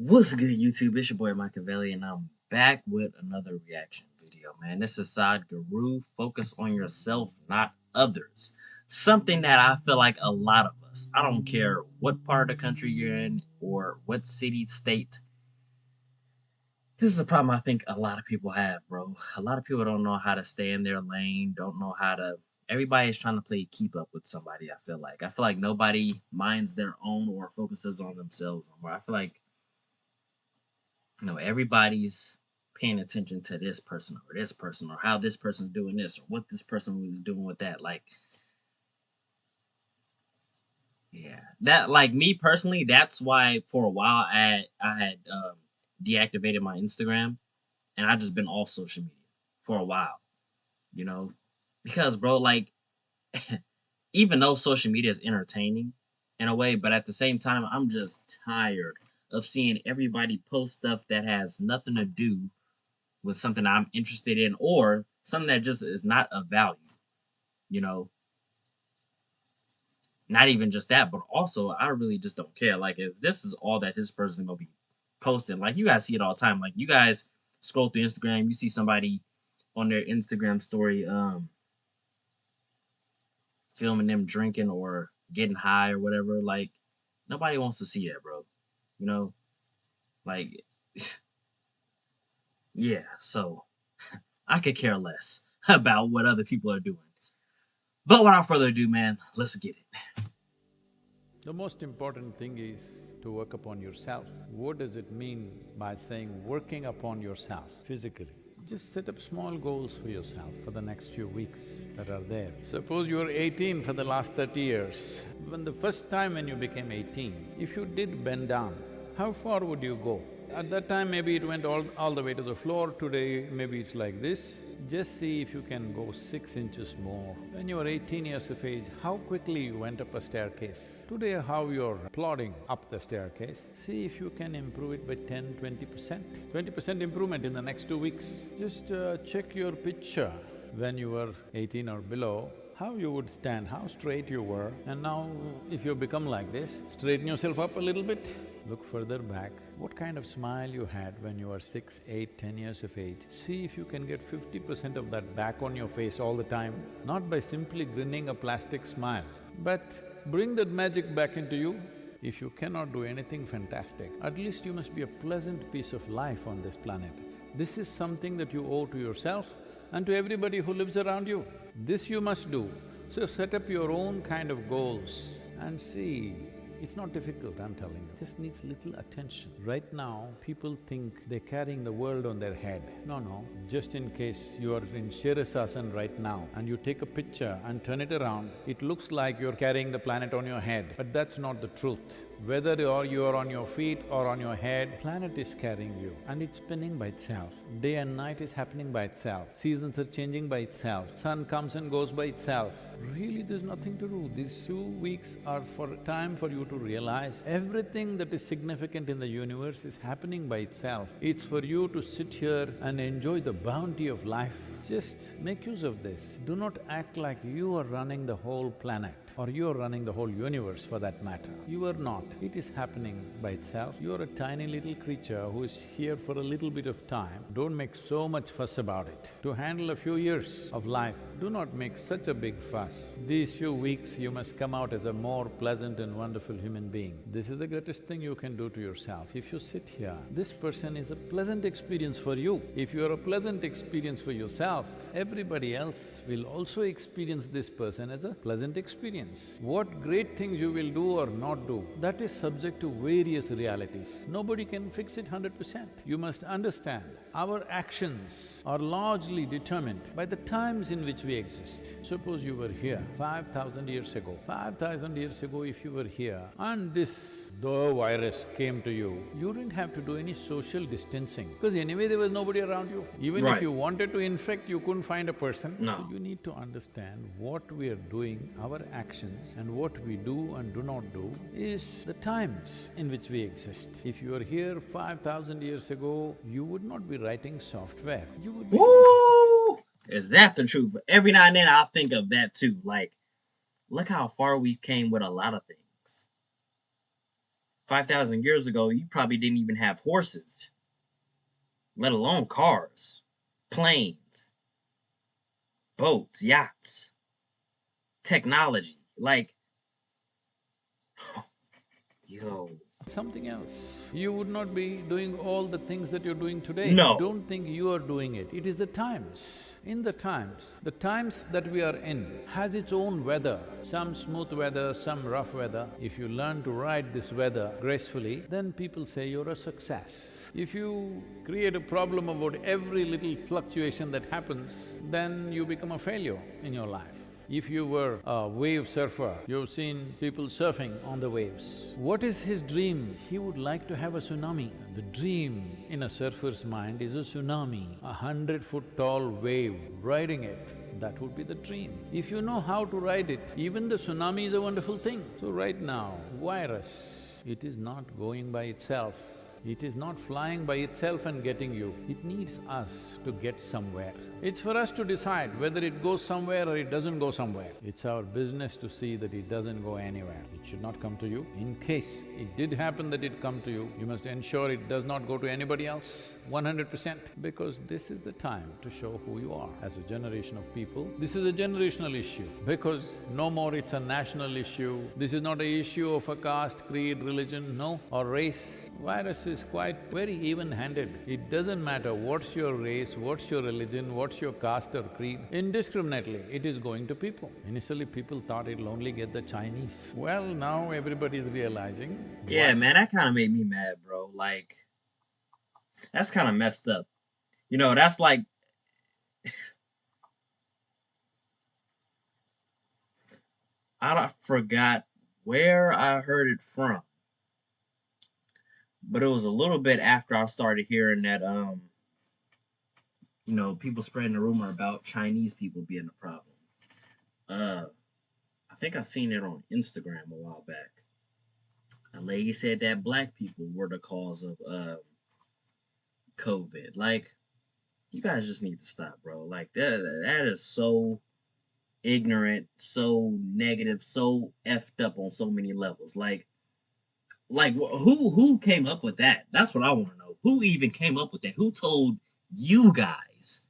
What's good, YouTube? It's your boy Machiavelli, and I'm back with another reaction video, man. This is Sadhguru. Focus on yourself, not others. Something that I feel like a lot of us, I don't care what part of the country you're in or what city, state, this is a problem I think a lot of people have, bro. A lot of people don't know how to stay in their lane, don't know how to. Everybody is trying to play keep up with somebody, I feel like nobody minds their own or focuses on themselves anymore. I feel like everybody's paying attention to this person or how this person's doing this or what this person was doing with that. Like, yeah, that like me personally, that's why for a while I had deactivated my Instagram and I just been off social media for a while, you know, because bro, like even though social media is entertaining in a way, but at the same time, I'm just tired of seeing everybody post stuff that has nothing to do with something I'm interested in or something that just is not of value, you know, not even just that, but also I really just don't care. Like if this is all that this person gonna be posting, like you guys see it all the time. Like you guys scroll through Instagram, you see somebody on their Instagram story, filming them drinking or getting high or whatever. Like nobody wants to see that, bro. You know, like yeah. So I could care less about what other people are doing. But without further ado, man, let's get it. The most important thing is to work upon yourself. What does it mean by saying working upon yourself physically? Just set up small goals for yourself for the next few weeks that are there. Suppose you were 18 for the last 30 years. When the first time when you became 18, if you did bend down, how far would you go? At that time, maybe it went all the way to the floor. Today, maybe it's like this. Just see if you can go 6 inches more. When you were 18 years of age, how quickly you went up a staircase. Today, how you're plodding up the staircase. See if you can improve it by 10–20%. 20% improvement in the next 2 weeks. Just check your picture when you were 18 or below, how you would stand, how straight you were, and now if you become like this, straighten yourself up a little bit, look further back, what kind of smile you had when you were 6, 8, 10 years of age. See if you can get 50% of that back on your face all the time, not by simply grinning a plastic smile, but bring that magic back into you. If you cannot do anything fantastic, at least you must be a pleasant piece of life on this planet. This is something that you owe to yourself and to everybody who lives around you. This you must do. So set up your own kind of goals and see. It's not difficult, I'm telling you, it just needs little attention. Right now, people think they're carrying the world on their head. No, just in case you are in Shirasasan right now and you take a picture and turn it around, it looks like you're carrying the planet on your head, but that's not the truth. Whether you are on your feet or on your head, planet is carrying you and it's spinning by itself. Day and night is happening by itself, seasons are changing by itself, sun comes and goes by itself. Really, there's nothing to do. These 2 weeks are for time for you to realize everything that is significant in the universe is happening by itself. It's for you to sit here and enjoy the bounty of life. Just make use of this. Do not act like you are running the whole planet or you are running the whole universe for that matter. You are not. It is happening by itself. You are a tiny little creature who is here for a little bit of time. Don't make so much fuss about it. To handle a few years of life, do not make such a big fuss. These few weeks you must come out as a more pleasant and wonderful human being. This is the greatest thing you can do to yourself. If you sit here, this person is a pleasant experience for you. If you are a pleasant experience for yourself, everybody else will also experience this person as a pleasant experience. What great things you will do or not do, that is subject to various realities. Nobody can fix it 100%. You must understand, our actions are largely determined by the times in which we exist. Suppose you were here 5,000 years ago. 5,000 years ago, if you were here and the virus came to you, you didn't have to do any social distancing because anyway there was nobody around you. Even if Right. you wanted to infect, you couldn't find a person. No. So you need to understand what we are doing, our actions and what we do and do not do is the times in which we exist. If you were here 5,000 years ago, you would not be writing software, you would be… Woo! Is that the truth? Every now and then I'll think of that too. Like, look how far we came with a lot of things. 5,000 years ago, you probably didn't even have horses, let alone cars, planes, boats, yachts, technology. Like, yo, Something else. You would not be doing all the things that you're doing today. no. Don't think you are doing it, it is the times. In the times that we are in has its own weather. Some smooth weather, some rough weather. If you learn to ride this weather gracefully, then people say you're a success. If you create a problem about every little fluctuation that happens, then you become a failure in your life. If you were a wave surfer, you've seen people surfing on the waves. What is his dream? He would like to have a tsunami. The dream in a surfer's mind is a tsunami, 100-foot tall wave, riding it. That would be the dream. If you know how to ride it, even the tsunami is a wonderful thing. So right now, virus, it is not going by itself. It is not flying by itself and getting you. It needs us to get somewhere. It's for us to decide whether it goes somewhere or it doesn't go somewhere. It's our business to see that it doesn't go anywhere. It should not come to you. In case it did happen that it come to you, you must ensure it does not go to anybody else, 100%. Because this is the time to show who you are as a generation of people. This is a generational issue because no more it's a national issue. This is not an issue of a caste, creed, religion, no, or race. Virus is quite very even-handed. It doesn't matter what's your race, what's your religion, what's your caste or creed, indiscriminately it is going to people. Initially people thought it'll only get the Chinese. Well, now everybody's realizing Yeah, man, that kind of made me mad, bro. Like, that's kind of messed up. You know, that's like, I forgot where I heard it from, but it was a little bit after I started hearing that, people spreading the rumor about Chinese people being the problem. Uh, I think I seen it on Instagram a while back. A lady said that black people were the cause of COVID. Like, you guys just need to stop, bro. Like that is so ignorant, so negative, so effed up on so many levels. Like who came up with that? That's what I want to know. Who even came up with that? Who told you guys?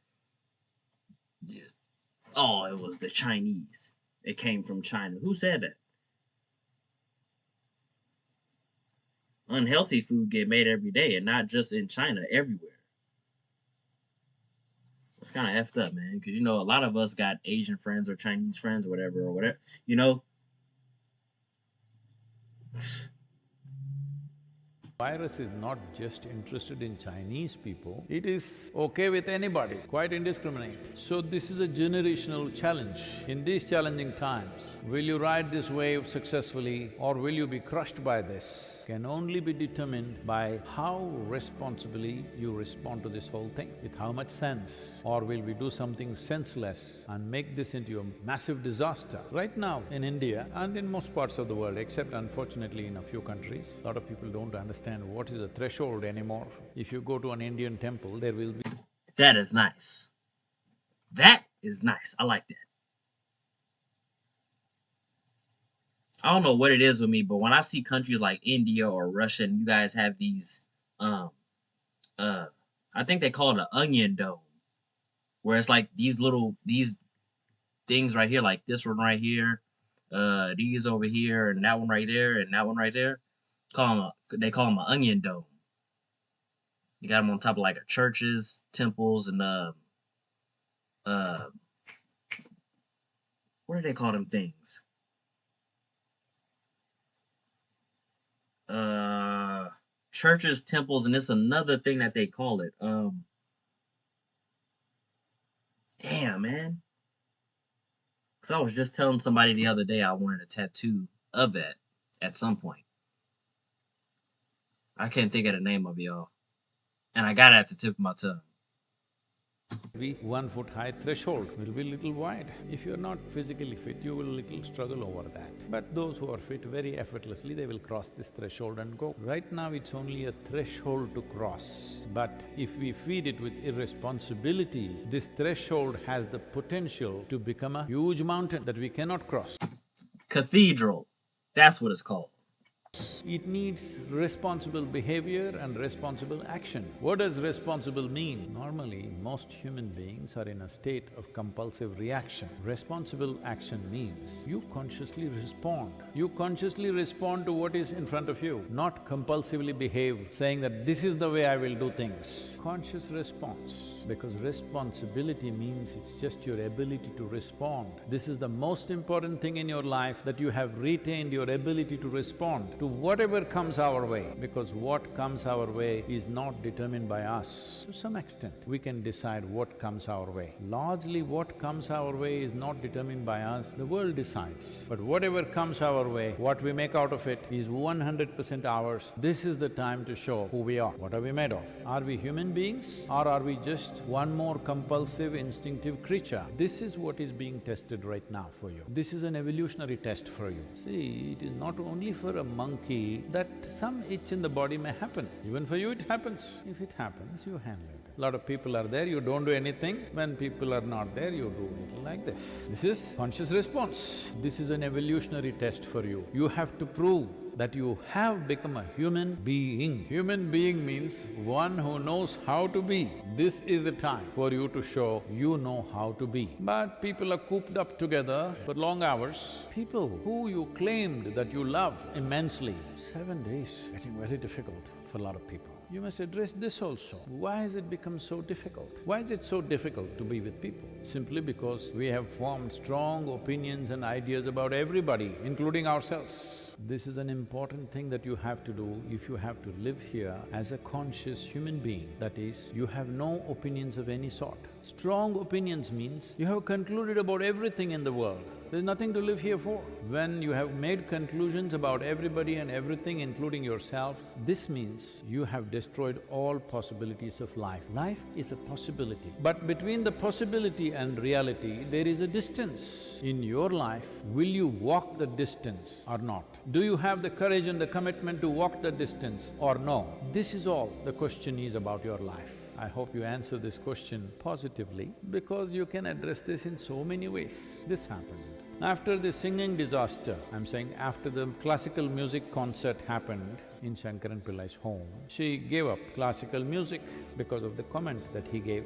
Oh, it was the Chinese. It came from China. Who said that? Unhealthy food get made every day, and not just in China, everywhere. It's kind of effed up, man. Because a lot of us got Asian friends or Chinese friends or whatever. You know, virus is not just interested in Chinese people, it is okay with anybody, quite indiscriminate. So this is a generational challenge. In these challenging times, will you ride this wave successfully or will you be crushed by this? Can only be determined by how responsibly you respond to this whole thing, with how much sense. Or will we do something senseless and make this into a massive disaster? Right now in India and in most parts of the world, except unfortunately in a few countries, a lot of people don't understand what is a threshold anymore. If you go to an Indian temple, there will be… that is nice. That is nice. I like that. I don't know what it is with me, but when I see countries like India or Russia, and you guys have these, um, I think they call it an onion dome, where it's like these things right here, like this one right here, these over here, and that one right there, and that one right there. They call them an onion dome. You got them on top of like a churches, temples, and uh, what do they call them things? Uh, Churches, temples, and it's another thing that they call it. Damn, man. Because I was just telling somebody the other day I wanted a tattoo of that at some point. I can't think of the name of it, y'all. And I got it at the tip of my tongue. be 1 foot high threshold, will be little wide. If you're not physically fit, you will little struggle over that. But those who are fit, very effortlessly, they will cross this threshold and go. Right now it's only a threshold to cross. But if we feed it with irresponsibility, this threshold has the potential to become a huge mountain that we cannot cross. Cathedral. That's what it's called. It needs responsible behavior and responsible action. What does responsible mean? Normally, most human beings are in a state of compulsive reaction. Responsible action means you consciously respond. You consciously respond to what is in front of you, not compulsively behave, saying that this is the way I will do things. Conscious response, because responsibility means it's just your ability to respond. This is the most important thing in your life, that you have retained your ability to respond to whatever comes our way, because what comes our way is not determined by us. To some extent, we can decide what comes our way. Largely what comes our way is not determined by us, the world decides. But whatever comes our way, what we make out of it is 100% ours. This is the time to show who we are. What are we made of? Are we human beings, or are we just one more compulsive, instinctive creature? This is what is being tested right now for you. This is an evolutionary test for you. See, it is not only for a monkey that some itch in the body may happen. Even for you it happens. If it happens, you handle it. A lot of people are there, you don't do anything. When people are not there, you do it like this. This is conscious response. This is an evolutionary test for you. You have to prove that you have become a human being. Human being means one who knows how to be. This is the time for you to show you know how to be. But people are cooped up together for long hours. People who you claimed that you love immensely, 7 days, getting very difficult for a lot of people. You must address this also. Why has it become so difficult? Why is it so difficult to be with people? Simply because we have formed strong opinions and ideas about everybody, including ourselves. This is an important thing that you have to do if you have to live here as a conscious human being. That is, you have no opinions of any sort. Strong opinions means you have concluded about everything in the world. There's nothing to live here for. When you have made conclusions about everybody and everything, including yourself, this means you have destroyed all possibilities of life. Life is a possibility, but between the possibility and reality, there is a distance. In your life, will you walk the distance or not? Do you have the courage and the commitment to walk the distance or no? This is all the question is about your life. I hope you answer this question positively, because you can address this in so many ways. This happened. After the singing disaster, I'm saying after the classical music concert happened in Shankaran Pillai's home, she gave up classical music because of the comment that he gave.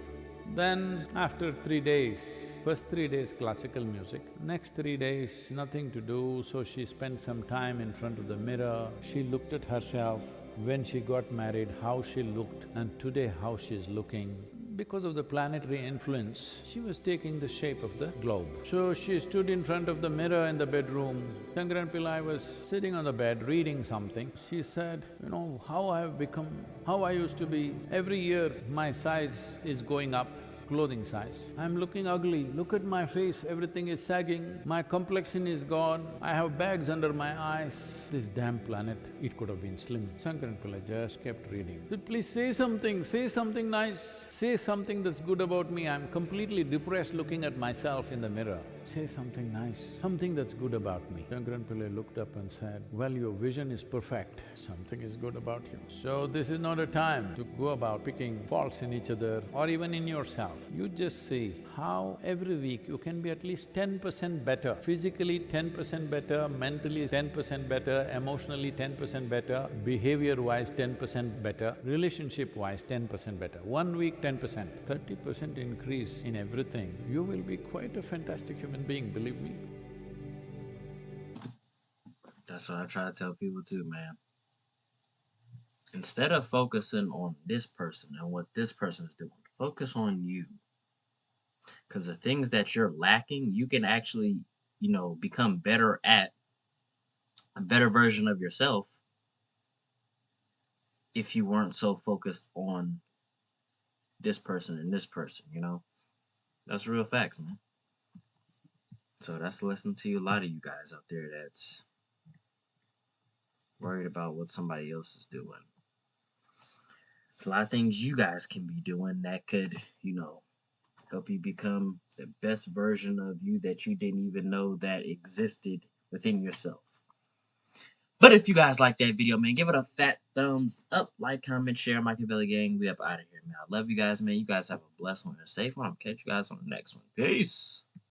Then after 3 days, first 3 days classical music, next 3 days nothing to do, so she spent some time in front of the mirror. She looked at herself, when she got married, how she looked, and today how she's looking. Because of the planetary influence, she was taking the shape of the globe. So she stood in front of the mirror in the bedroom. Shankaran Pillai was sitting on the bed reading something. She said, you know, how I have become, how I used to be. Every year my size is going up, clothing size. I'm looking ugly, look at my face, everything is sagging, my complexion is gone, I have bags under my eyes. This damn planet, it could have been slim. Shankaran Pillai just kept reading. Said, please say something nice, say something that's good about me. I'm completely depressed looking at myself in the mirror. Say something nice, something that's good about me. Shankaran Pillai looked up and said, well, your vision is perfect, something is good about you. So this is not a time to go about picking faults in each other or even in yourself. You just see how every week you can be at least 10% better, physically 10% better, mentally 10% better, emotionally 10% better, behavior-wise 10% better, relationship-wise 10% better. 1 week 10%, 30% increase in everything, you will be quite a fantastic human being, believe me. That's what I try to tell people too, man. Instead of focusing on this person and what this person is doing, focus on you. Because the things that you're lacking, you can actually, become better at, a better version of yourself, if you weren't so focused on this person and this person. That's real facts, man. So that's a lesson to a lot of you guys out there that's worried about what somebody else is doing. There's a lot of things you guys can be doing that could, help you become the best version of you that you didn't even know that existed within yourself. But if you guys like that video, man, give it a fat thumbs up, like, comment, share. Machiavelli Gang, we up out of here, man. I love you guys, man. You guys have a blessed one and a safe one. I'll catch you guys on the next one. Peace.